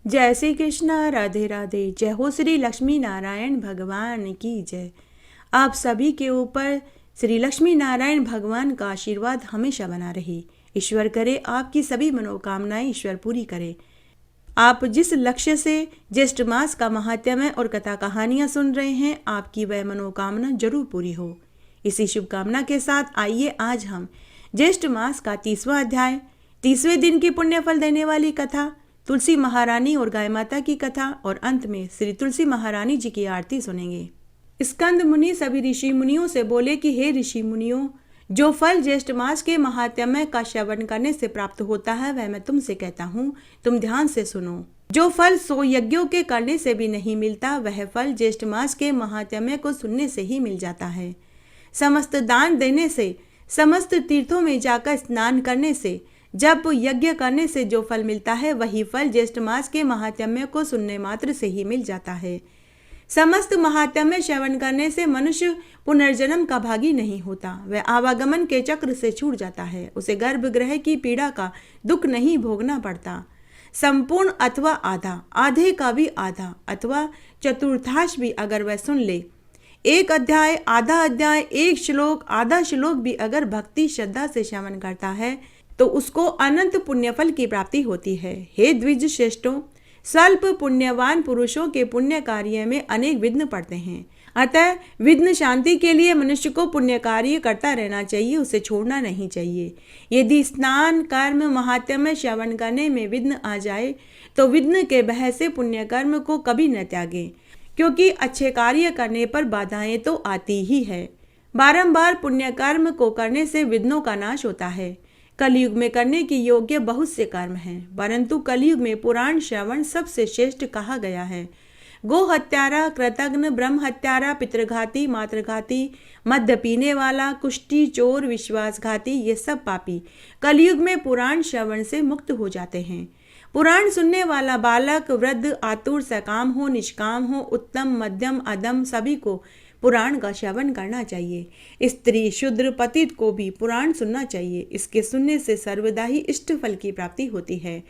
जय श्री कृष्णा, राधे राधे। जय हो श्री लक्ष्मी नारायण भगवान की जय। आप सभी के ऊपर श्री लक्ष्मी नारायण भगवान का आशीर्वाद हमेशा बना रहे। ईश्वर करे आपकी सभी मनोकामनाएं ईश्वर पूरी करे। आप जिस लक्ष्य से ज्येष्ठ मास का महात्म्य और कथा कहानियां सुन रहे हैं, आपकी वह मनोकामना जरूर पूरी हो। इसी शुभकामना के साथ आइए आज हम ज्येष्ठ मास का 30वां अध्याय, 30वें दिन की पुण्य फल देने वाली कथा, तुलसी महारानी और गाय माता की कथा और अंत में श्री तुलसी महारानी जी की आरती सुनेंगे। स्कंद मुनि सभी ऋषि मुनियों से बोले कि हे ऋषि मुनियों, जो फल ज्येष्ठ मास के महात्म्य का श्रवण करने से प्राप्त होता है वह मैं तुमसे कहता हूँ, तुम ध्यान से सुनो। जो फल 100 यज्ञों के करने से भी नहीं मिलता, वह फल ज्येष्ठ मास के महात्म्य को सुनने से ही मिल जाता है। समस्त दान देने से, समस्त तीर्थों में जाकर स्नान करने से, जब यज्ञ करने से जो फल मिलता है वही फल ज्येष्ठ मास के महात्म्य को सुनने मात्र से ही मिल जाता है। समस्त महात्म्य श्रवण करने से मनुष्य पुनर्जन्म का भागी नहीं होता, वह आवागमन के चक्र से छूट जाता है। उसे गर्भगृह की पीड़ा का दुख नहीं भोगना पड़ता। संपूर्ण अथवा आधा, आधे का भी आधा अथवा चतुर्थांश भी अगर वह सुन ले, एक अध्याय, आधा अध्याय, एक श्लोक, आधा श्लोक भी अगर भक्ति श्रद्धा से श्रवण करता है तो उसको अनंत पुण्यफल की प्राप्ति होती है। हे द्विज श्रेष्ठों, स्वल्प पुण्यवान पुरुषों के पुण्य कार्य में अनेक विघ्न पड़ते हैं। अतः विघ्न शांति के लिए मनुष्य को पुण्य कार्य करता रहना चाहिए, उसे छोड़ना नहीं चाहिए। यदि स्नान कर्म महात्म्य श्रवण करने में विघ्न आ जाए तो विघ्न के भय से पुण्य कर्म को कभी न त्यागे, क्योंकि अच्छे कार्य करने पर बाधाएं तो आती ही है। बारंबार पुण्य कर्म को करने से विघ्नों का नाश होता है। कलयुग में करने की योग्य बहुत से कर्म हैं, परंतु कलयुग में पुराण श्रवण सबसे श्रेष्ठ कहा गया है। गो हत्यारा, कृतघ्न, ब्रह्म हत्यारा, पितृघाती, मातृघाती, मद्य पीने वाला, कुष्ठी, चोर, विश्वासघाती, ये सब पापी कलयुग में पुराण श्रवण से मुक्त हो जाते हैं। पुराण सुनने वाला बालक, वृद्ध, आतुर, सकाम हो, निष्काम हो, उत्तम, मध्यम, अधम, सभी को पुराण का श्रवण करना चाहिए। स्त्री, शूद्र, पतित को भी पुराण सुनना चाहिए। इसके सुनने से सर्वदा ही इष्ट फल की प्राप्ति होती है।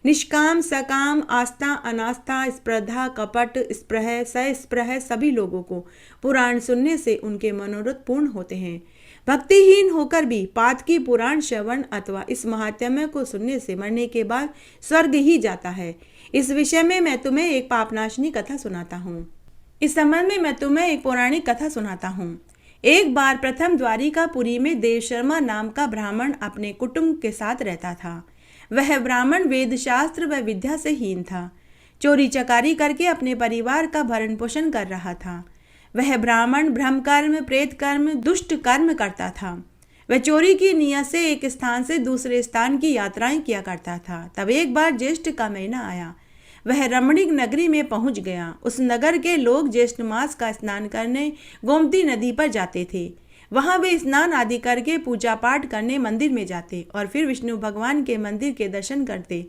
निष्काम, सकाम, आस्था, अनास्था, स्पर्धा, कपट, स्पृह, सस्पृह सभी लोगों को पुराण सुनने से उनके मनोरथ पूर्ण होते हैं। भक्तिहीन होकर भी पातकी पुराण श्रवण अथवा इस महात्म्य को सुनने से मरने के बाद स्वर्ग ही जाता है। इस विषय में मैं तुम्हें एक पापनाशनी कथा सुनाता हूँ। इस संबंध में मैं तुम्हें एक पौराणिक कथा सुनाता हूँ। एक बार प्रथम द्वारिकापुरी में देव शर्मा नाम का ब्राह्मण अपने कुटुंब के साथ रहता था। वह ब्राह्मण वेद शास्त्र व विद्या से हीन था। चोरी चकारी करके अपने परिवार का भरण पोषण कर रहा था। वह ब्राह्मण ब्रह्म कर्म, प्रेत कर्म, दुष्ट कर्म करता था। वह चोरी की नियत से एक स्थान से दूसरे स्थान की यात्राएं किया करता था। तब एक बार ज्येष्ठ का महीना आया। वह रमणीक नगरी में पहुंच गया। उस नगर के लोग ज्येष्ठ मास का स्नान करने गोमती नदी पर जाते थे। वहां वे स्नान आदि करके पूजा पाठ करने मंदिर में जाते और फिर विष्णु भगवान के मंदिर के दर्शन करते।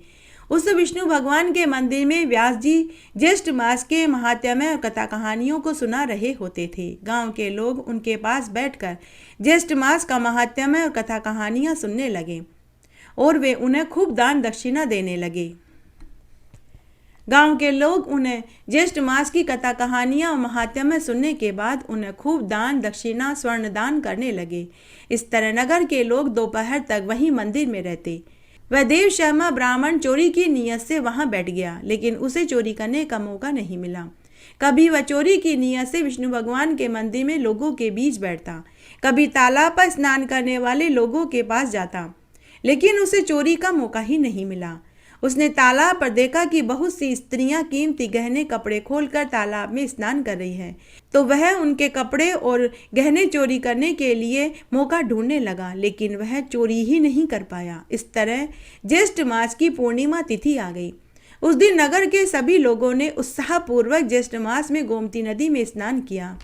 उस विष्णु भगवान के मंदिर में व्यास जी ज्येष्ठ मास के महात्म्य और कथा कहानियों को सुना रहे होते थे। गांव के लोग उनके पास बैठकर ज्येष्ठ मास का महात्म्य और कथा कहानियां सुनने लगे और वे उन्हें खूब दान दक्षिणा देने लगे। गांव के लोग उन्हें ज्येष्ठ मास की कथा कहानियां और महात्म्य सुनने के बाद उन्हें खूब दान दक्षिणा, स्वर्ण दान करने लगे। इस तरह नगर के लोग दोपहर तक वहीं मंदिर में रहते। वह देव शर्मा ब्राह्मण चोरी की नियत से वहां बैठ गया, लेकिन उसे चोरी करने का मौका नहीं मिला। कभी वह चोरी की नियत से विष्णु भगवान के मंदिर में लोगों के बीच बैठता, कभी तालाब पर स्नान करने वाले लोगों के पास जाता, लेकिन उसे चोरी का मौका ही नहीं मिला। उसने तालाब पर देखा कि बहुत सी स्त्रियां कीमती गहने कपड़े खोलकर तालाब में स्नान कर रही हैं, तो वह उनके कपड़े और गहने चोरी करने के लिए मौका ढूंढने लगा, लेकिन वह चोरी ही नहीं कर पाया। इस तरह ज्येष्ठ मास की पूर्णिमा तिथि आ गई। उस दिन नगर के सभी लोगों ने उत्साहपूर्वक ज्येष्ठ मास में गोमती नदी में स्नान किया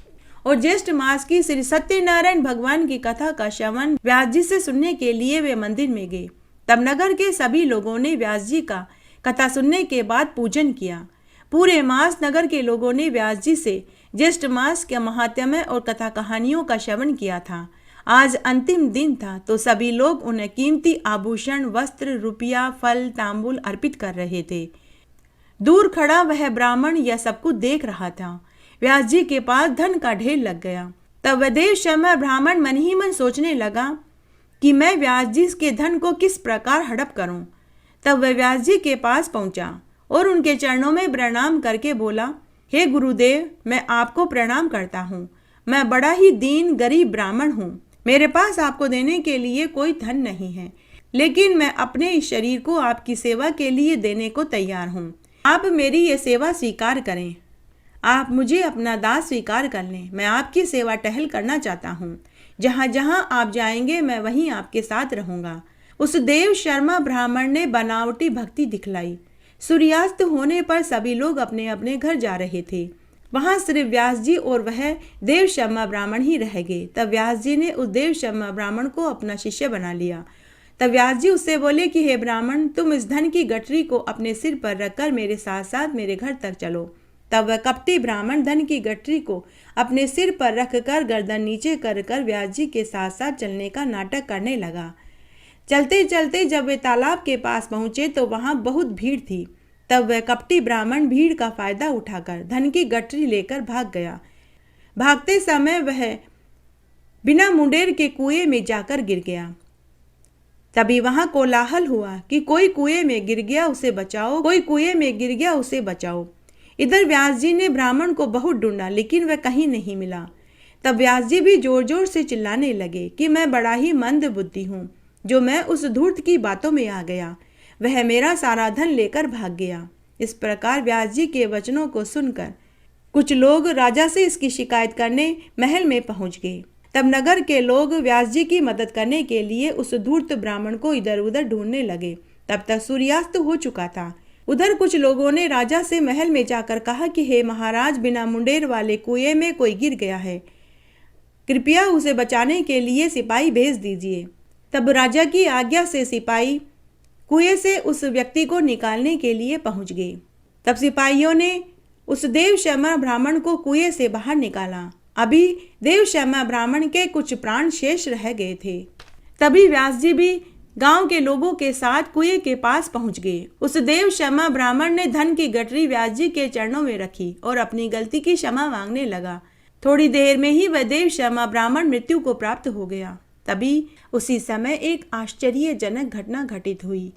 और ज्येष्ठ मास की श्री सत्यनारायण भगवान की कथा का श्रवण व्यास जी से सुनने के लिए वे मंदिर में गए। तब नगर के सभी लोगों ने व्यास जी का कथा सुनने के बाद पूजन किया। पूरे मास नगर के लोगों ने व्यास जी से ज्येष्ठ मास के महात्म्य और कथा कहानियों का श्रवण किया था। आज अंतिम दिन था तो सभी लोग उन्हें कीमती आभूषण, वस्त्र, रुपया, फल, तांबूल अर्पित कर रहे थे। दूर खड़ा वह ब्राह्मण यह सब कुछ देख रहा था। व्यास जी के पास धन का ढेर लग गया। तब वह देव शर्मा ब्राह्मण मन ही मन सोचने लगा कि मैं व्यास जी के धन को किस प्रकार हड़प करूं। तब वह व्यास जी के पास पहुंचा और उनके चरणों में प्रणाम करके बोला, हे गुरुदेव, मैं आपको प्रणाम करता हूँ। मैं बड़ा ही दीन गरीब ब्राह्मण हूँ। मेरे पास आपको देने के लिए कोई धन नहीं है, लेकिन मैं अपने इस शरीर को आपकी सेवा के लिए देने को तैयार हूँ। आप मेरी ये सेवा स्वीकार करें। आप मुझे अपना दास स्वीकार कर लें। मैं आपकी सेवा टहल करना चाहता हूँ। जहाँ जहाँ आप जाएंगे मैं वहीं आपके साथ रहूँगा। उस देव शर्मा ब्राह्मण ने बनावटी भक्ति दिखलाई। सूर्यास्त होने पर सभी लोग अपने अपने घर जा रहे थे। वहां सिर्फ व्यास जी और वह देव शर्मा ब्राह्मण ही रह गए। तब व्यास जी ने उस देव शर्मा ब्राह्मण को अपना शिष्य बना लिया। तब व्यास जी उससे बोले कि हे ब्राह्मण, तुम इस धन की गठरी को अपने सिर पर रखकर मेरे साथ साथ मेरे घर तक चलो। तब वह कपटी ब्राह्मण धन की गठरी को अपने सिर पर रखकर गर्दन नीचे कर व्यास जी के साथ साथ चलने का नाटक करने लगा। चलते चलते जब वे तालाब के पास पहुंचे तो वहां बहुत भीड़ थी। तब वह कपटी ब्राह्मण भीड़ का फायदा उठाकर धन की गठरी लेकर भाग गया। भागते समय वह बिना मुंडेर के कुएं में जाकर गिर गया। तभी वहां कोलाहल हुआ कि कोई कुएं में गिर गया, उसे बचाओ, कोई कुएं में गिर गया, उसे बचाओ। इधर व्यास जी ने ब्राह्मण को बहुत ढूंढा, लेकिन वह कहीं नहीं मिला। तब व्यास जी भी जोर जोर से चिल्लाने लगे कि मैं बड़ा ही मंद बुद्धि हूँ, जो मैं उस धूर्त की बातों में आ गया। वह मेरा सारा धन लेकर भाग गया। इस प्रकार व्यास जी के वचनों को सुनकर कुछ लोग राजा से इसकी शिकायत करने महल में पहुंच गए। तब नगर के लोग व्यास जी की मदद करने के लिए उस धूर्त ब्राह्मण को इधर उधर ढूंढने लगे। तब तक सूर्यास्त हो चुका था। उधर कुछ लोगों ने राजा से महल में जाकर कहा कि हे महाराज, बिना मुंडेर वाले कुएं में कोई गिर गया है, कृपया उसे बचाने के लिए सिपाही भेज दीजिए। तब राजा की आज्ञा से सिपाही कुएं से उस व्यक्ति को निकालने के लिए पहुंच गए। तब सिपाहियों ने उस देव शर्मा ब्राह्मण को कुएं से बाहर निकाला। अभी देव शर्मा ब्राह्मण के कुछ प्राण शेष रह गए थे। तभी व्यास जी भी गांव के लोगों के साथ कुएं के पास पहुंच गए। उस देव शर्मा ब्राह्मण ने धन की गठरी व्यास जी के चरणों में रखी और अपनी गलती की क्षमा मांगने लगा। थोड़ी देर में ही वह देव शर्मा ब्राह्मण मृत्यु को प्राप्त हो गया। तभी उसी समय एक आश्चर्यजनक घटना घटित हुई।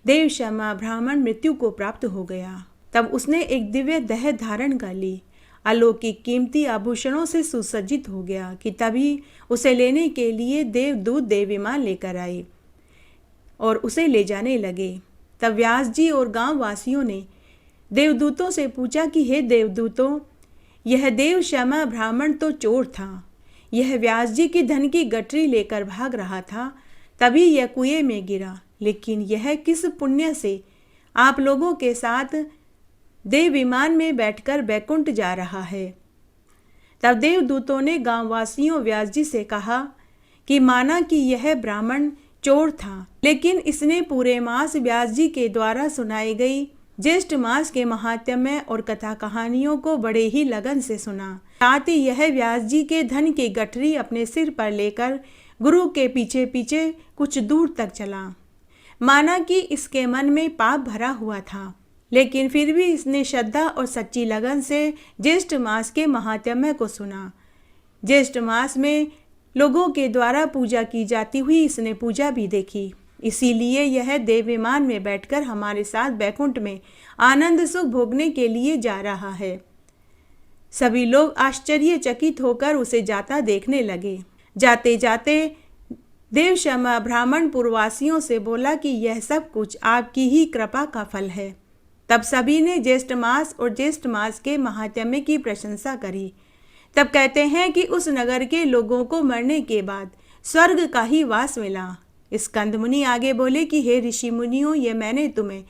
देव शर्मा ब्राह्मण मृत्यु को प्राप्त हो गया। तब उसने एक दिव्य देह धारण कर ली, अलौकिक कीमती आभूषणों से सुसज्जित हो गया कि तभी उसे लेने के लिए देवदूत देवीमान लेकर आए और उसे ले जाने लगे। तब व्यास जी और गांव वासियों ने देवदूतों से पूछा कि हे देवदूतों, यह देव शर्मा ब्राह्मण तो चोर था। यह व्यास जी की धन की गठरी लेकर भाग रहा था, तभी यह कुएं में गिरा। लेकिन यह किस पुण्य से आप लोगों के साथ देव विमान में बैठकर बैकुंठ जा रहा है। तब देवदूतों ने गांववासियों व्यास जी से कहा कि माना कि यह ब्राह्मण चोर था, लेकिन इसने पूरे मास व्यास जी के द्वारा सुनाई गई ज्येष्ठ मास के महात्म्य और कथा कहानियों को बड़े ही लगन से सुना। साथ ही यह व्यास जी के धन की गठरी अपने सिर पर लेकर गुरु के पीछे पीछे कुछ दूर तक चला। माना कि इसके मन में पाप भरा हुआ था, लेकिन फिर भी इसने श्रद्धा और सच्ची लगन से ज्येष्ठ मास के महात्म्य को सुना। ज्येष्ठ मास में लोगों के द्वारा पूजा की जाती हुई इसने पूजा भी देखी। इसीलिए यह देव विमान में बैठकर हमारे साथ बैकुंठ में आनंद सुख भोगने के लिए जा रहा है। सभी लोग आश्चर्यचकित होकर उसे जाता देखने लगे। जाते जाते देव शर्मा ब्राह्मण पूर्ववासियों से बोला कि यह सब कुछ आपकी ही कृपा का फल है। तब सभी ने ज्येष्ठ मास और ज्येष्ठ मास के महात्म्य की प्रशंसा करी। तब कहते हैं कि उस नगर के लोगों को मरने के बाद स्वर्ग का ही वास मिला। स्कंद मुनि आगे बोले कि हे ऋषि मुनियों, ये मैंने तुम्हें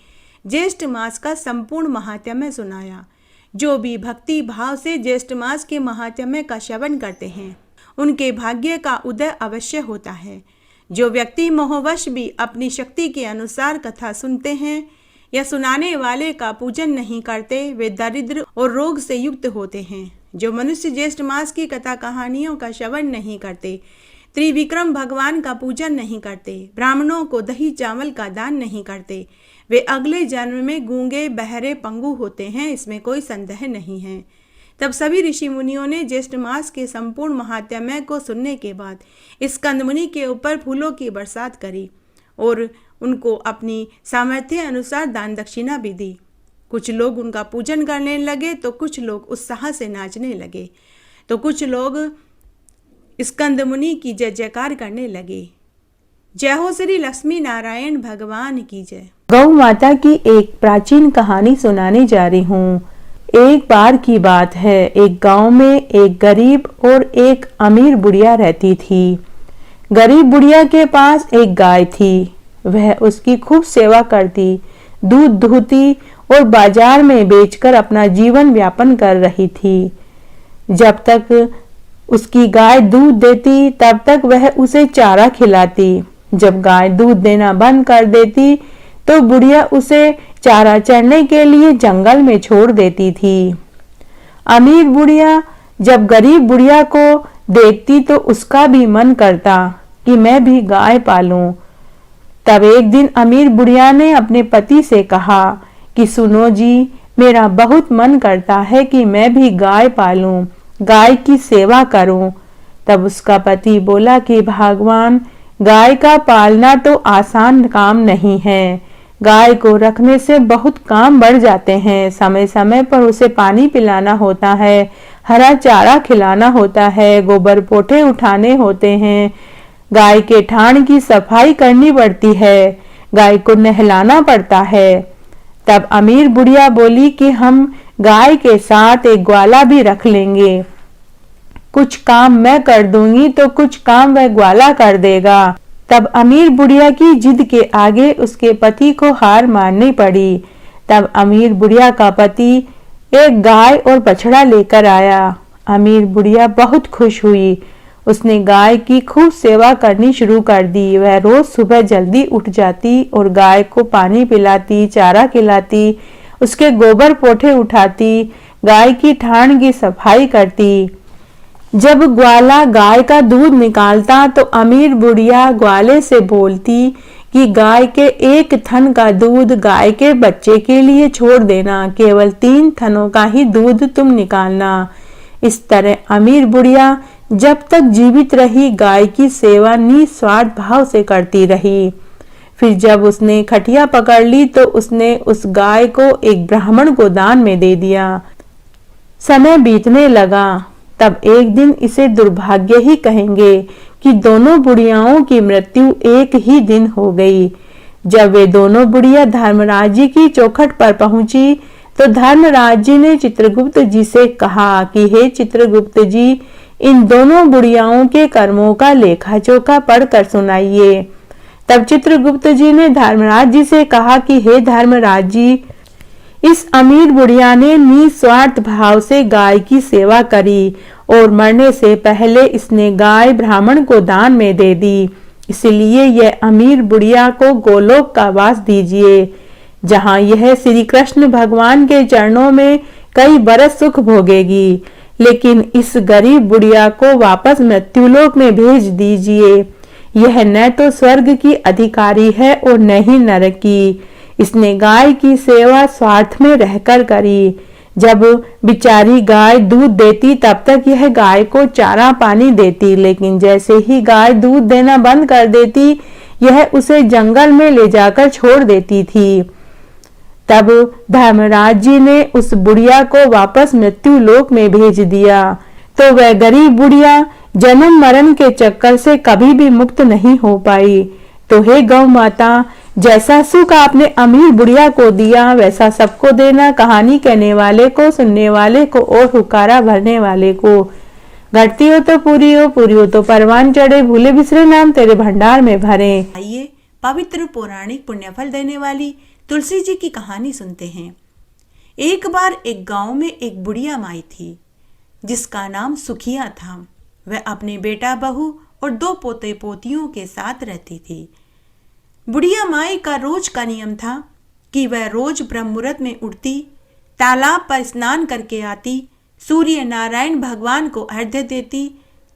ज्येष्ठ मास का संपूर्ण महात्म्य सुनाया। जो भी भक्ति भाव से ज्येष्ठ मास के महात्म्य का श्रवण करते हैं, उनके भाग्य का उदय अवश्य होता है। जो व्यक्ति मोहवश भी अपनी शक्ति के अनुसार कथा सुनते हैं या सुनाने वाले का पूजन नहीं करते, वे दरिद्र और रोग से युक्त होते हैं। जो मनुष्य ज्येष्ठ मास की कथा कहानियों का श्रवण नहीं करते, त्रिविक्रम भगवान का पूजन नहीं करते, ब्राह्मणों को दही चावल का दान नहीं करते, वे अगले जन्म में गूंगे बहरे पंगु होते हैं, इसमें कोई संदेह नहीं है। तब सभी ऋषि मुनियों ने ज्येष्ठ मास के संपूर्ण महात्म्य को सुनने के बाद स्कंद मुनि के ऊपर फूलों की बरसात करी और उनको अपनी सामर्थ्य अनुसार दान दक्षिणा भी दी। कुछ लोग उनका पूजन करने लगे तो कुछ लोग उत्साह से नाचने लगे, तो कुछ लोग स्कंद मुनि की जय जयकार करने लगे। जय हो श्री लक्ष्मी नारायण भगवान की जय। गौ माता की एक प्राचीन कहानी सुनाने जा रही हूँ। एक बार की बात है, एक गांव में एक गरीब और एक अमीर बुढ़िया रहती थी। गरीब बुढ़िया के पास एक गाय थी, वह उसकी खूब सेवा करती, दूध दूहती और बाजार में बेचकर अपना जीवन व्यापन कर रही थी। जब तक उसकी गाय दूध देती तब तक वह उसे चारा खिलाती। जब गाय दूध देना बंद कर देती तो बुढ़िया उसे चारा चरने के लिए जंगल में छोड़ देती थी। अमीर बुढ़िया जब गरीब बुढ़िया को देखती तो उसका भी मन करता कि मैं भी गाय पालूं। तब एक दिन अमीर बुढ़िया ने अपने पति से कहा कि सुनो जी, मेरा बहुत मन करता है कि मैं भी गाय पालूं, गाय की सेवा करूं। तब उसका पति बोला कि भगवान, गाय का पालना तो आसान काम नहीं है। गाय को रखने से बहुत काम बढ़ जाते हैं। समय समय पर उसे पानी पिलाना होता है, हरा चारा खिलाना होता है, गोबर पोठे उठाने होते हैं, गाय के थान की सफाई करनी पड़ती है, गाय को नहलाना पड़ता है। तब अमीर बुढ़िया बोली कि हम गाय के साथ एक ग्वाला भी रख लेंगे, कुछ काम मैं कर दूंगी तो कुछ काम वह ग्वाला कर देगा। तब अमीर बुढ़िया की जिद के आगे उसके पति को हार माननी पड़ी। तब अमीर बुढ़िया का पति एक गाय और बछड़ा लेकर आया। अमीर बुढ़िया बहुत खुश हुई। उसने गाय की खूब सेवा करनी शुरू कर दी। वह रोज सुबह जल्दी उठ जाती और गाय को पानी पिलाती, चारा खिलाती, उसके गोबर पोठे उठाती, गाय की थान की सफाई करती। जब ग्वाला गाय का दूध निकालता तो अमीर बुढ़िया ग्वाले से बोलती कि गाय के एक थन का दूध गाय के बच्चे के लिए छोड़ देना, केवल 3 थनों का ही दूध तुम निकालना। इस तरह अमीर बुढ़िया जब तक जीवित रही गाय की सेवा निस्वार्थ भाव से करती रही। फिर जब उसने खटिया पकड़ ली तो उसने उस गाय को एक ब्राह्मण को दान में दे दिया। समय बीतने लगा। तब एक दिन इसे दुर्भाग्य ही कहेंगे कि दोनों बुढ़ियाओं की मृत्यु एक ही दिन हो गई। जब वे दोनों बुढ़िया धर्मराज जी की चौखट पर पहुंची तो धर्मराज जी ने चित्रगुप्त जी से कहा कि हे चित्रगुप्त जी, इन दोनों बुढ़ियाओं के कर्मों का लेखा जोखा पढ़कर सुनाइए। तब चित्रगुप्त जी ने धर्मराज जी से कहा कि हे धर्मराज जी, इस अमीर बुढ़िया ने निस्वार्थ भाव से गाय की सेवा करी और मरने से पहले इसने गाय ब्राह्मण को दान में दे दी। इसलिए यह अमीर बुढ़िया को गोलोक का वास दीजिए, जहां यह श्री कृष्ण भगवान के चरणों में कई बरस सुख भोगेगी। लेकिन इस गरीब बुढ़िया को वापस मृत्युलोक में भेज दीजिए। यह न तो स्वर्ग की अधिकारी है और न ही नरक की। इसने गाय की सेवा स्वार्थ में रहकर करी। जब बिचारी गाय दूध देती तब तक यह गाय को चारा पानी देती, लेकिन जैसे ही गाय दूध देना बंद कर देती यह उसे जंगल में ले जाकर छोड़ देती थी। तब धर्मराज जी ने उस बुढ़िया को वापस मृत्यु लोक में भेज दिया। तो वह गरीब बुढ़िया जन्म मरण के चक्कर से कभी भी मुक्त नहीं हो पाई। तो हे गौ माता, जैसा सुख आपने अमीर बुढ़िया को दिया वैसा सबको देना, कहानी कहने वाले को, सुनने वाले को और हुकारा भरने वाले को। घटती हो तो पूरी हो, पूरी हो तो परवान चढ़े, भूले बिसरे नाम तेरे भंडार में भरे। आइए पवित्र पौराणिक पुण्यफल देने वाली तुलसी जी की कहानी सुनते हैं। एक बार एक गांव में एक बुढ़िया माई थी जिसका नाम सुखिया था। वह अपने बेटा बहू और 2 पोते पोतियों के साथ रहती थी। बुढ़िया माई का रोज का नियम था कि वह रोज ब्रह्म मुहूर्त में उठती, तालाब पर स्नान करके आती, सूर्य नारायण भगवान को अर्घ्य देती,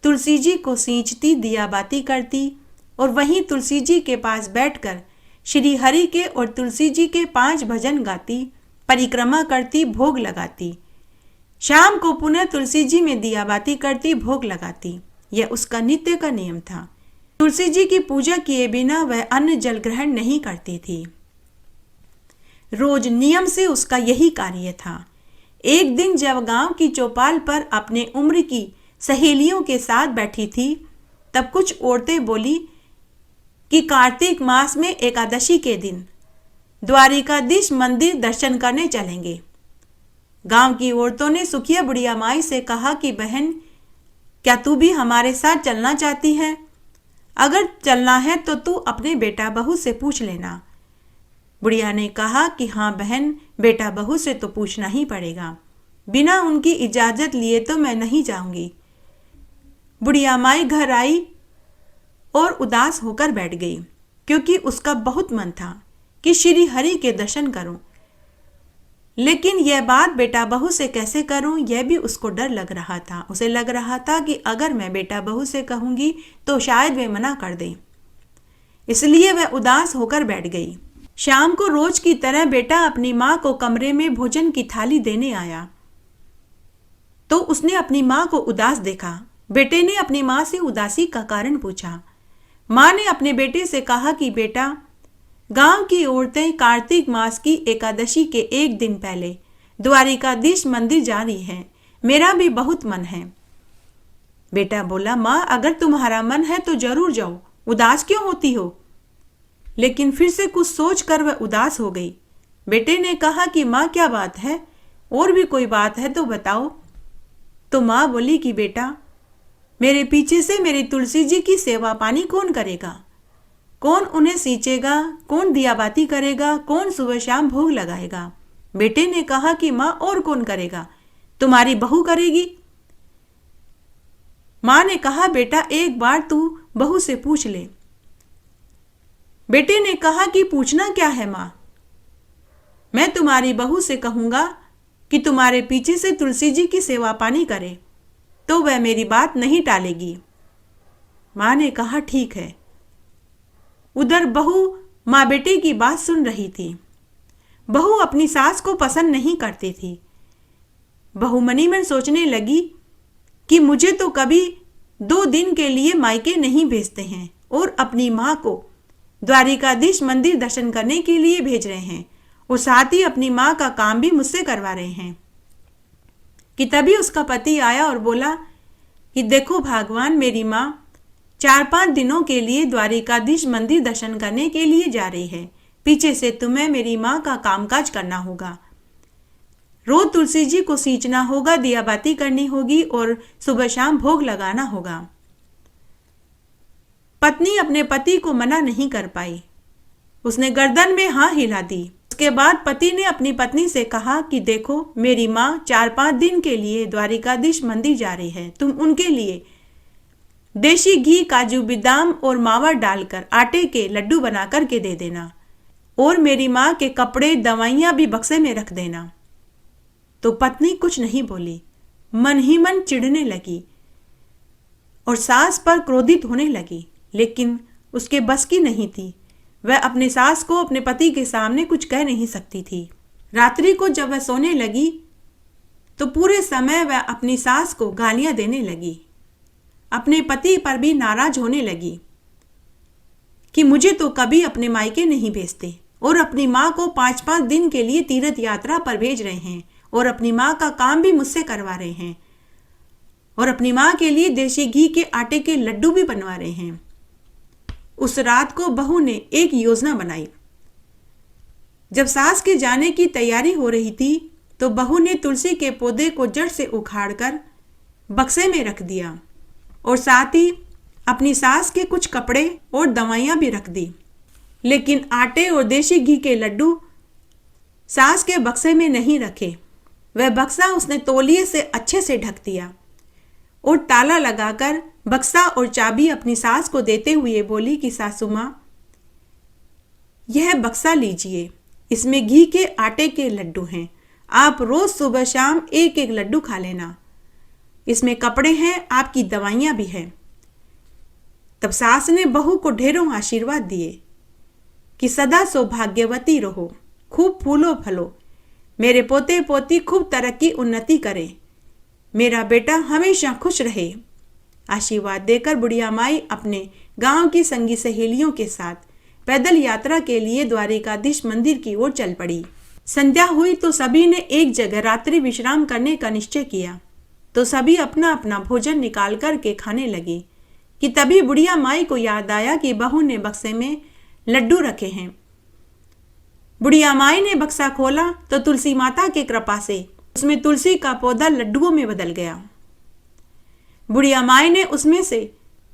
तुलसी जी को सींचती, दिया बाती करती और वहीं तुलसी जी के पास बैठकर श्री हरि के और तुलसी जी के 5 भजन गाती, परिक्रमा करती, भोग लगाती। शाम को पुनः तुलसी जी में दिया बाती करती, भोग लगाती। यह उसका नित्य का नियम था। तुलसी जी की पूजा किए बिना वह अन्न जल ग्रहण नहीं करती थी। रोज नियम से उसका यही कार्य था। एक दिन जब गांव की चौपाल पर अपने उम्र की सहेलियों के साथ बैठी थी, तब कुछ औरतें बोली कि कार्तिक मास में एकादशी के दिन द्वारिकाधीश मंदिर दर्शन करने चलेंगे। गांव की औरतों ने सुखिया बुढ़िया माई से कहा कि बहन, क्या तू भी हमारे साथ चलना चाहती है? अगर चलना है तो तू अपने बेटा बहू से पूछ लेना। बुढ़िया ने कहा कि हाँ बहन, बेटा बहू से तो पूछना ही पड़ेगा। बिना उनकी इजाजत लिए तो मैं नहीं जाऊंगी। बुढ़िया माई घर आई और उदास होकर बैठ गई, क्योंकि उसका बहुत मन था कि श्री हरि के दर्शन करूं। लेकिन यह बात बेटा बहू से कैसे करूं, यह भी उसको डर लग रहा था। उसे लग रहा था कि अगर मैं बेटा बहू से कहूंगी तो शायद वे मना कर दें। इसलिए वह उदास होकर बैठ गई। शाम को रोज की तरह बेटा अपनी माँ को कमरे में भोजन की थाली देने आया तो उसने अपनी माँ को उदास देखा। बेटे ने अपनी माँ से उदासी का कारण पूछा। माँ ने अपने बेटे से कहा कि बेटा, गांव की औरतें कार्तिक मास की एकादशी के एक दिन पहले द्वारिकाधीश मंदिर जा रही हैं। मेरा भी बहुत मन है। बेटा बोला, माँ अगर तुम्हारा मन है तो जरूर जाओ, उदास क्यों होती हो? लेकिन फिर से कुछ सोचकर वह उदास हो गई। बेटे ने कहा कि माँ क्या बात है, और भी कोई बात है तो बताओ। तो माँ बोली कि बेटा, मेरे पीछे से मेरी तुलसी जी की सेवा पानी कौन करेगा? कौन उन्हें सींचेगा? कौन दिया बाती करेगा? कौन सुबह शाम भोग लगाएगा? बेटे ने कहा कि माँ और कौन करेगा? तुम्हारी बहू करेगी। माँ ने कहा बेटा एक बार तू बहू से पूछ ले। बेटे ने कहा कि पूछना क्या है माँ, मैं तुम्हारी बहू से कहूंगा कि तुम्हारे पीछे से तुलसी जी की सेवा पानी करे तो वह मेरी बात नहीं टालेगी। माँ ने कहा ठीक है। उधर बहू माँ बेटे की बात सुन रही थी। बहू अपनी सास को पसंद नहीं करती थी। बहू मनी मन सोचने लगी कि मुझे तो कभी 2 दिन के लिए मायके नहीं भेजते हैं और अपनी माँ को द्वारिकाधीश मंदिर दर्शन करने के लिए भेज रहे हैं और साथ ही अपनी माँ का काम भी मुझसे करवा रहे हैं। कि तभी उसका पति आया और बोला कि देखो भगवान, मेरी माँ 4-5 दिनों के लिए द्वारिकाधीश मंदिर दर्शन करने के लिए जा रही है। पीछे से तुम्हें मेरी माँ का कामकाज करना होगा। रोज तुलसी जी को सींचना होगा, दिया बाती करनी होगी और सुबह शाम भोग लगाना होगा। पत्नी अपने पति को मना नहीं कर पाई। उसने गर्दन में हाँ हिला दी। उसके बाद पति ने अपनी पत्नी से कहा कि देखो, मेरी माँ 4-5 दिन के लिए द्वारिकाधीश मंदिर जा रही है। तुम उनके लिए देशी घी, काजू, बादाम और मावा डालकर आटे के लड्डू बना करके दे देना और मेरी माँ के कपड़े, दवाइयाँ भी बक्से में रख देना। तो पत्नी कुछ नहीं बोली, मन ही मन चिढ़ने लगी और सास पर क्रोधित होने लगी, लेकिन उसके बस की नहीं थी। वह अपने सास को अपने पति के सामने कुछ कह नहीं सकती थी। रात्रि को जब वह सोने लगी तो पूरे समय वह अपनी सास को गालियां देने लगी। अपने पति पर भी नाराज होने लगी कि मुझे तो कभी अपने मायके नहीं भेजते और अपनी माँ को 5-5 दिन के लिए तीर्थ यात्रा पर भेज रहे हैं और अपनी माँ का काम भी मुझसे करवा रहे हैं और अपनी माँ के लिए देशी घी के आटे के लड्डू भी बनवा रहे हैं। उस रात को बहू ने एक योजना बनाई। जब सास के जाने की तैयारी हो रही थी तो बहू ने तुलसी के पौधे को जड़ से उखाड़कर बक्से में रख दिया और साथ ही अपनी सास के कुछ कपड़े और दवाइयाँ भी रख दी। लेकिन आटे और देशी घी के लड्डू सास के बक्से में नहीं रखे। वह बक्सा उसने तौलिए से अच्छे से ढक दिया और ताला लगाकर बक्सा और चाबी अपनी सास को देते हुए बोली कि सासू माँ, यह बक्सा लीजिए, इसमें घी के आटे के लड्डू हैं। आप रोज सुबह शाम 1-1 लड्डू खा लेना। इसमें कपड़े हैं, आपकी दवाइयाँ भी हैं। तब सास ने बहू को ढेरों आशीर्वाद दिए कि सदा सौभाग्यवती रहो, खूब फूलो फलो, मेरे पोते पोती खूब तरक्की उन्नति करें, मेरा बेटा हमेशा खुश रहे। आशीर्वाद देकर बुढ़िया माई अपने गांव की संगी सहेलियों के साथ पैदल यात्रा के लिए द्वारिकाधीश मंदिर की ओर चल पड़ी। संध्या हुई तो सभी ने एक जगह रात्रि विश्राम करने का निश्चय किया। तो सभी अपना अपना भोजन निकाल कर के खाने लगे कि तभी बुढ़िया माई को याद आया कि बहू ने बक्से में लड्डू रखे हैं। बुढ़िया माई ने बक्सा खोला तो तुलसी माता के कृपा से उसमें तुलसी का पौधा लड्डुओं में बदल गया। बुढ़िया माई ने उसमें से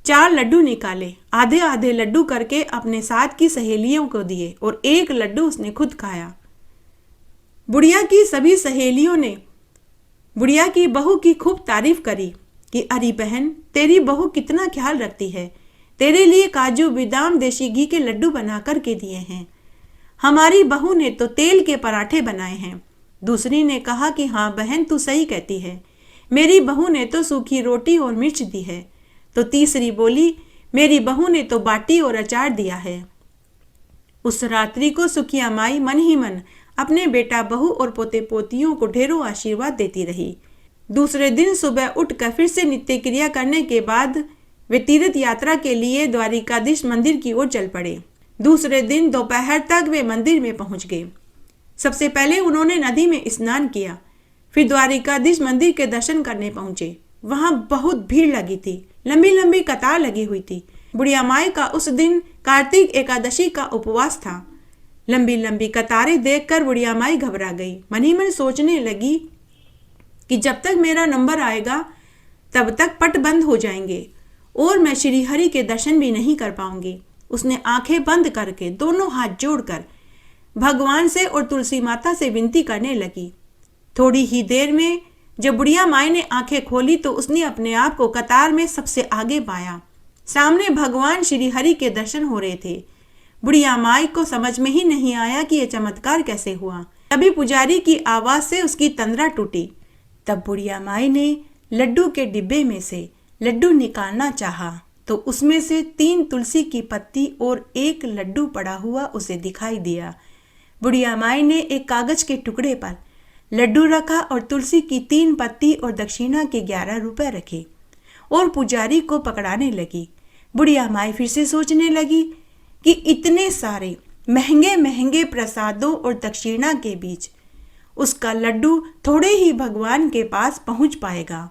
4 लड्डू निकाले, आधे आधे लड्डू करके अपने साथ की सहेलियों को दिए और 1 लड्डू उसने खुद खाया। बुढ़िया की सभी सहेलियों ने बुढ़िया की बहू की खूब तारीफ करी कि अरे बहन, तेरी बहू कितना ख्याल रखती है, तेरे लिए काजू बादाम देशी घी के लड्डू बना कर के दिए हैं, हमारी बहू ने तो तेल के पराठे बनाए हैं। दूसरी ने कहा कि हाँ बहन, तू सही कहती है, मेरी बहू ने तो सूखी रोटी और मिर्च दी है। तो तीसरी बोली, मेरी बहू ने तो बाटी और अचार दिया है। उस रात्रि को सुखिया माई मन ही मन अपने बेटा बहू और पोते पोतियों को ढेरों आशीर्वाद देती रही। दूसरे दिन सुबह उठकर फिर से नित्य क्रिया करने के बाद वे तीर्थ यात्रा के लिए द्वारिकाधीश मंदिर की ओर चल पड़े। दूसरे दिन दोपहर तक वे मंदिर में पहुंच गए। सबसे पहले उन्होंने नदी में स्नान किया, फिर द्वारिकाधीश मंदिर के दर्शन करने पहुंचे। वहां बहुत भीड़ लगी थी, लंबी लंबी कतार लगी हुई थी। बुढ़िया माई का उस दिन कार्तिक एकादशी का उपवास था। लंबी लंबी कतारें देखकर बुढ़िया माई घबरा गई। मन ही मन सोचने लगी कि जब तक मेरा नंबर आएगा तब तक पट बंद हो जाएंगे और मैं श्री हरि के दर्शन भी नहीं कर पाऊंगी। उसने आंखें बंद करके दोनों हाथ जोड़कर भगवान से और तुलसी माता से विनती करने लगी। थोड़ी ही देर में जब बुढ़िया माई ने आंखें खोली तो उसने अपने आप को कतार में सबसे आगे पाया। सामने भगवान श्री हरि के दर्शन हो रहे थे। बुढ़िया माई को समझ में ही नहीं आया कि यह चमत्कार कैसे हुआ। तभी पुजारी की आवाज से उसकी तंद्रा टूटी। तब बुढ़िया माई ने लड्डू के डिब्बे में से लड्डू निकालना चाहा तो उसमें से 3 तुलसी की पत्ती और 1 लड्डू पड़ा हुआ उसे दिखाई दिया। बुढ़िया माई ने एक कागज के टुकड़े पर लड्डू रखा और तुलसी की 3 पत्ती और दक्षिणा के 11 रुपए रखे और पुजारी को पकड़ाने लगी। बुढ़िया माई फिर से सोचने लगी कि इतने सारे महंगे महंगे प्रसादों और दक्षिणा के बीच उसका लड्डू थोड़े ही भगवान के पास पहुंच पाएगा।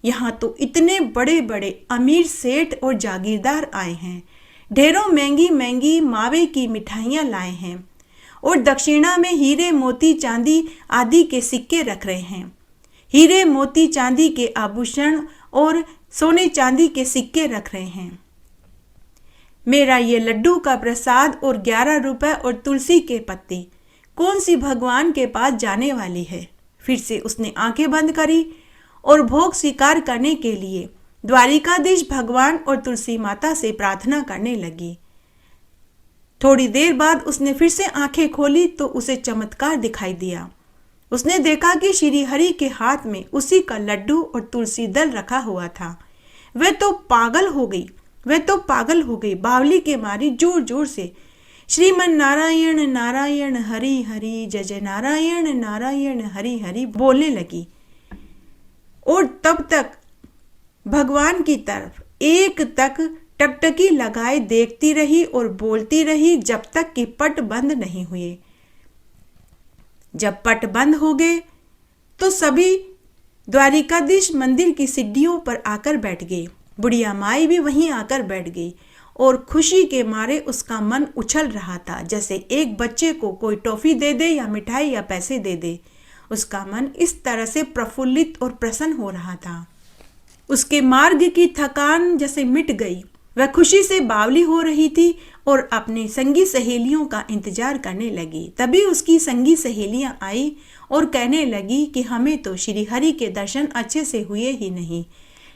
यहाँ तो इतने बड़े बड़े अमीर सेठ और जागीरदार आए हैं, ढेरों महंगी महंगी मावे की मिठाइयाँ लाए हैं और दक्षिणा में हीरे मोती चांदी आदि के सिक्के रख रहे हैं। हीरे मोती चांदी के आभूषण और सोने चांदी के सिक्के रख रहे हैं। मेरा ये लड्डू का प्रसाद और 11 रुपए और तुलसी के पत्ते कौन सी भगवान के पास जाने वाली है। फिर से उसने आंखें बंद करी और भोग स्वीकार करने के लिए द्वारिकाधीश भगवान और तुलसी माता से प्रार्थना करने लगी। थोड़ी देर बाद उसने फिर से आंखें खोली तो उसे चमत्कार दिखाई दिया। उसने देखा कि श्री हरि के हाथ में उसी का लड्डू और तुलसी दल रखा हुआ था। वह तो पागल हो गई, बावली के मारी जोर जोर से श्रीमन नारायण नारायण हरि हरि, जय जय नारायण नारायण हरि हरि बोलने लगी और तब तक भगवान की तरफ एक तक टकटकी लगाए देखती रही और बोलती रही जब तक कि पट बंद नहीं हुए। जब पट बंद हो गए तो सभी द्वारिकाधीश मंदिर की सीढ़ियों पर आकर बैठ गए। बुढ़िया माई भी वहीं आकर बैठ गई और खुशी के मारे उसका मन उछल रहा था, जैसे एक बच्चे को कोई टॉफी दे दे या मिठाई या पैसे दे दे। उसका मन इस तरह से प्रफुल्लित और प्रसन्न हो रहा था। उसके मार्ग की थकान जैसे मिट गई। वह खुशी से बावली हो रही थी और अपनी संगी सहेलियों का इंतजार करने लगी। तभी उसकी संगी सहेलियां आई और कहने लगी कि हमें तो श्री हरि के दर्शन अच्छे से हुए ही नहीं।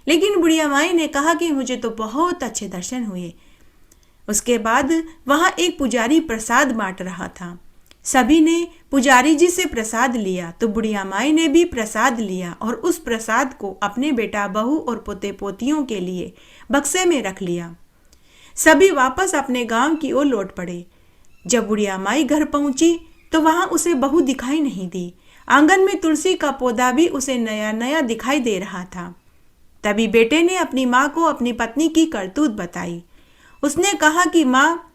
लेकिन बुढ़िया माई ने कहा कि मुझे तो बहुत अच्छे दर्शन हुए। उसके बाद वहां एक पुजारी प्रसाद बांट रहा था। सभी ने पुजारी जी से प्रसाद लिया तो बुढ़िया माई ने भी प्रसाद लिया और उस प्रसाद को अपने बेटा बहू और पोते पोतियों के लिए बक्से में रख लिया। सभी वापस अपने गांव की ओर लौट पड़े। जब बुढ़िया माई घर पहुंची तो वहां उसे बहू दिखाई नहीं दी। आंगन में तुलसी का पौधा भी उसे नया नया दिखाई दे रहा था। तभी बेटे ने अपनी माँ को अपनी पत्नी की करतूत बताई। उसने कहा कि माँ,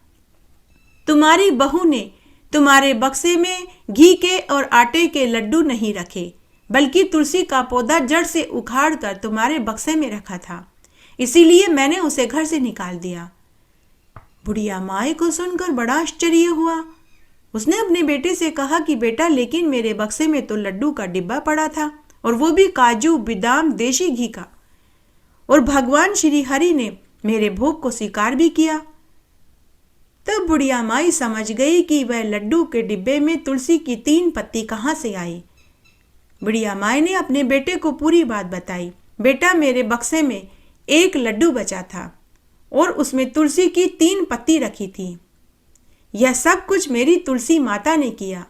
तुम्हारी बहू ने तुम्हारे बक्से में घी के और आटे के लड्डू नहीं रखे, बल्कि तुलसी का पौधा जड़ से उखाड़ कर तुम्हारे बक्से में रखा था, इसीलिए मैंने उसे घर से निकाल दिया। बुढ़िया माई को सुनकर बड़ा आश्चर्य हुआ। उसने अपने बेटे से कहा कि बेटा, लेकिन मेरे बक्से में तो लड्डू का डिब्बा पड़ा था, और वो भी काजू बादाम देशी घी का, और भगवान श्री हरि ने मेरे भोग को स्वीकार भी किया। तब बुढ़िया माई समझ गई कि वह लड्डू के डिब्बे में तुलसी की 3 पत्ती कहाँ से आई। बुढ़िया माई ने अपने बेटे को पूरी बात बताई। बेटा, मेरे बक्से में एक लड्डू बचा था और उसमें तुलसी की 3 पत्ती रखी थी। यह सब कुछ मेरी तुलसी माता ने किया।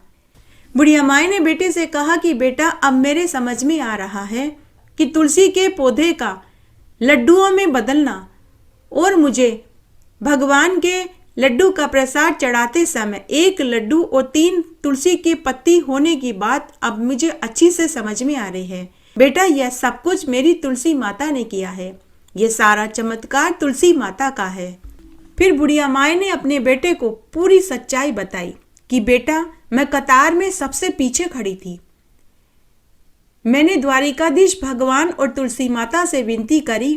बुढ़िया माई ने बेटे से कहा कि बेटा, अब मेरे समझ में आ रहा है कि तुलसी के पौधे का लड्डुओं में बदलना और मुझे भगवान के लड्डू का प्रसाद चढ़ाते समय 1 लड्डू और 3 तुलसी की पत्ती होने की बात अब मुझे अच्छी से समझ में आ रही है। बेटा, यह सब कुछ मेरी तुलसी माता ने किया है। यह सारा चमत्कार तुलसी माता का है। फिर बुढ़िया माई ने अपने बेटे को पूरी सच्चाई बताई कि बेटा, मैं कतार में सबसे पीछे खड़ी थी। मैंने द्वारिकाधीश भगवान और तुलसी माता से विनती करी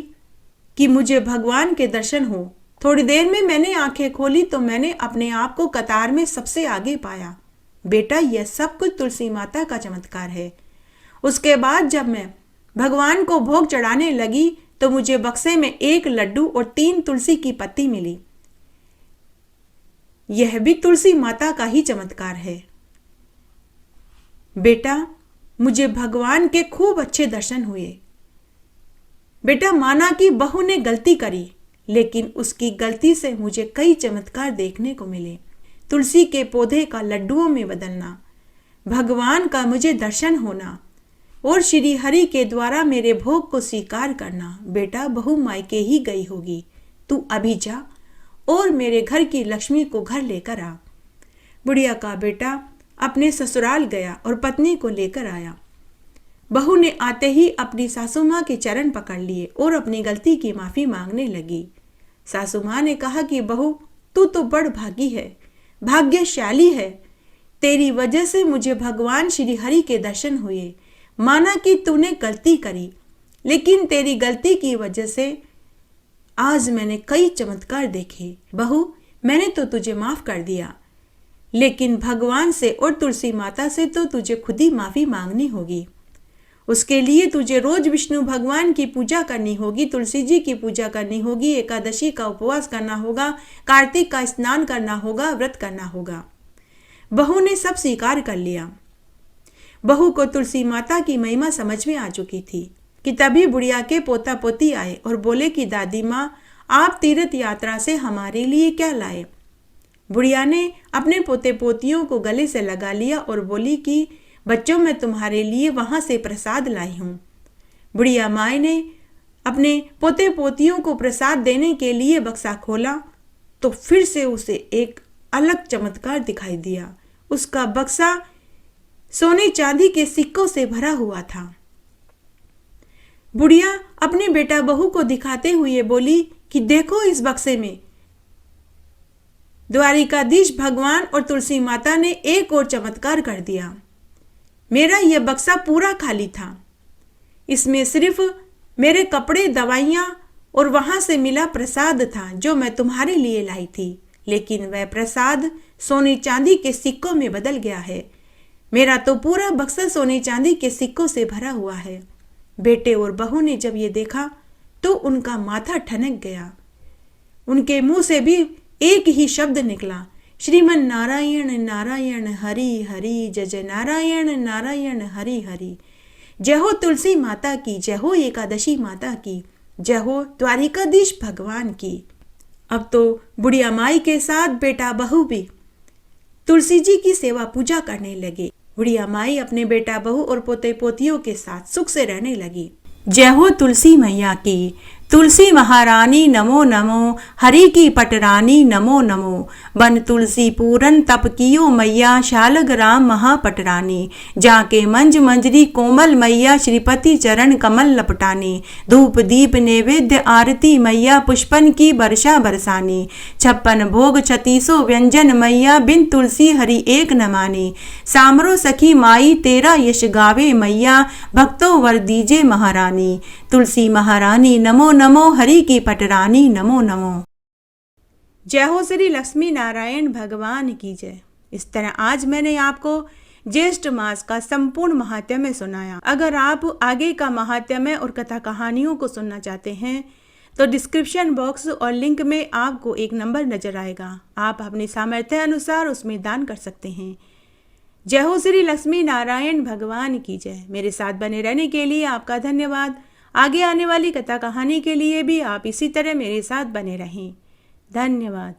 कि मुझे भगवान के दर्शन हो। थोड़ी देर में मैंने आंखें खोली तो मैंने अपने आप को कतार में सबसे आगे पाया। बेटा, यह सब कुछ तुलसी माता का चमत्कार है। उसके बाद जब मैं भगवान को भोग चढ़ाने लगी तो मुझे बक्से में 1 लड्डू और 3 तुलसी की पत्ती मिली। यह भी तुलसी माता का ही चमत्कार है। बेटा, मुझे भगवान के खूब अच्छे दर्शन हुए। बेटा, माना कि बहू ने गलती करी, लेकिन उसकी गलती से मुझे कई चमत्कार देखने को मिले। तुलसी के पौधे का लड्डुओं में बदलना, भगवान का मुझे दर्शन होना और श्री हरि के द्वारा मेरे भोग को स्वीकार करना। बेटा, बहू मायके ही गई होगी, तू अभी जा और मेरे घर की लक्ष्मी को घर लेकर आ। बुढ़िया का बेटा अपने ससुराल गया और पत्नी को लेकर आया। बहू ने आते ही अपनी सासू माँ के चरण पकड़ लिए और अपनी गलती की माफी मांगने लगी। सासू माँ ने कहा कि बहू, तू तो बड़ भागी है, भाग्यशाली है। तेरी वजह से मुझे भगवान श्री हरि के दर्शन हुए। माना कि तूने गलती करी, लेकिन तेरी गलती की वजह से आज मैंने कई चमत्कार देखे। बहू, मैंने तो तुझे माफ कर दिया, लेकिन भगवान से और तुलसी माता से तो तुझे खुद ही माफी मांगनी होगी। उसके लिए तुझे रोज विष्णु भगवान की पूजा करनी होगी, तुलसी जी की पूजा करनी होगी, एकादशी का उपवास करना होगा, कार्तिक का स्नान करना होगा, व्रत करना होगा। बहू ने सब स्वीकार कर लिया। बहू को तुलसी माता की महिमा समझ में आ चुकी थी कि तभी बुढ़िया के पोता पोती आए और बोले कि दादी माँ, आप तीर्थ यात्रा से हमारे लिए क्या लाए। बुढ़िया ने अपने पोते पोतियों को गले से लगा लिया और बोली कि बच्चों, मैं तुम्हारे लिए वहां से प्रसाद लाई हूँ। बुढ़िया माई ने अपने पोते पोतियों को प्रसाद देने के लिए बक्सा खोला तो फिर से उसे एक अलग चमत्कार दिखाई दिया। उसका बक्सा सोने चांदी के सिक्कों से भरा हुआ था। बुढ़िया अपने बेटा बहू को दिखाते हुए बोली कि देखो, इस बक्से में द्वारिकाधीश भगवान और तुलसी माता ने एक और चमत्कार कर दिया। मेरा यह बक्सा पूरा खाली था। इसमें सिर्फ मेरे कपड़े, दवाइयाँ और वहां से मिला प्रसाद था जो मैं तुम्हारे लिए लाई थी, लेकिन वह प्रसाद सोने चांदी के सिक्कों में बदल गया है। मेरा तो पूरा बक्सा सोने चांदी के सिक्कों से भरा हुआ है। बेटे और बहू ने जब ये देखा तो उनका माथा ठनक गया। उनके मुंह से भी एक ही शब्द निकला, श्रीमन नारायण नारायण हरि हरि, जय जय नारायण नारायण हरि हरि। जय हो तुलसी माता की, जय हो एकादशी माता की, जय हो द्वारिकाधीश भगवान की। अब तो बुढ़िया माई के साथ बेटा बहू भी तुलसी जी की सेवा पूजा करने लगे। बुढ़िया माई अपने बेटा बहू और पोते पोतियों के साथ सुख से रहने लगी। जय हो तुलसी मैया की। तुलसी महारानी नमो नमो, हरि की पटरानी नमो नमो। बन तुलसी पूरन तप कियो मैया, शालग्राम महापटरानी। जाके मंज मंजरी कोमल मैया, श्रीपति चरण कमल लपटानी। धूप दीप नैवेद्य आरती मैया, पुष्पन की वर्षा बरसानी। 56 भोग 36 व्यंजन मैया, बिन तुलसी हरि एक न मानी। सामरो सखी माई तेरा यश गावे मैया, भक्तों वर दीजे महारानी। तुलसी महारानी नमो नमो, हरि की पटरानी नमो नमो। जय हो श्री लक्ष्मी नारायण भगवान की जय। इस तरह आज मैंने आपको ज्येष्ठ मास का संपूर्ण महात्म्य सुनाया। अगर आप आगे का महात्म्य और कथा कहानियों को सुनना चाहते हैं तो डिस्क्रिप्शन बॉक्स और लिंक में आपको एक नंबर नजर आएगा। आप अपनी सामर्थ्य अनुसार उसमें दान कर सकते हैं। जय हो श्री लक्ष्मी नारायण भगवान की जय। मेरे साथ बने रहने के लिए आपका धन्यवाद। आगे आने वाली कथा कहानी के लिए भी आप इसी तरह मेरे साथ बने रहें। धन्यवाद।